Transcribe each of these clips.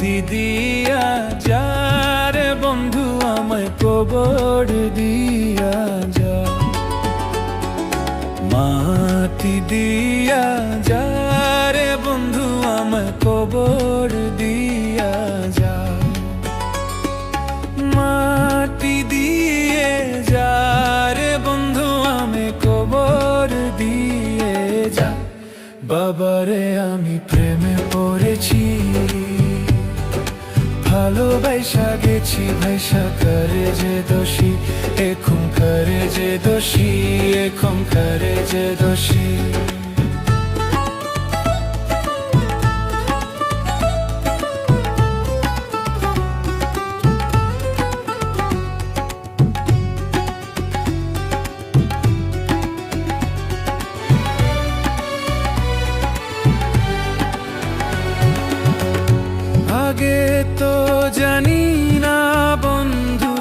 মাটি দিয়া যারে বন্ধু আমায় কবর দিয়া যা, মাটি দিয়া যারে বন্ধু আমায় কবর দিয়া যা, মাটি দিয়ে যারে বন্ধু আমায় কবর দিয়ে যা। বাবারে আমি প্রেমে পড়েছি, ভালোবাসা গেছি ভাইসা করে যে দোষী, এখন করে যে দোষী, এখন করে যে দোষী। আগে তো জানি না বন্ধু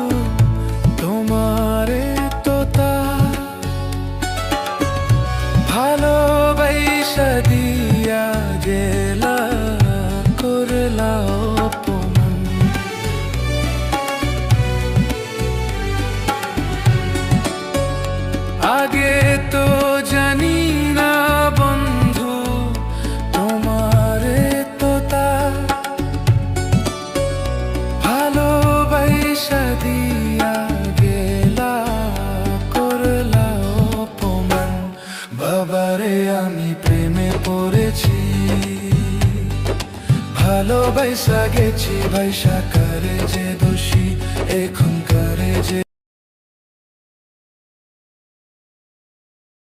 তোমারে তো তা ভালোবাসা দিয়া গেলা, করলা অপমান। আগে তো জানি না বন্ধু তোমারে তো তা ভালোবাসা দিয়া গেলা, করলা অপমান। বাবারে আমি প্রেমে পড়েছি, ভালোবাসা গেছি ভাইসা করে যে দোষী, এখন করে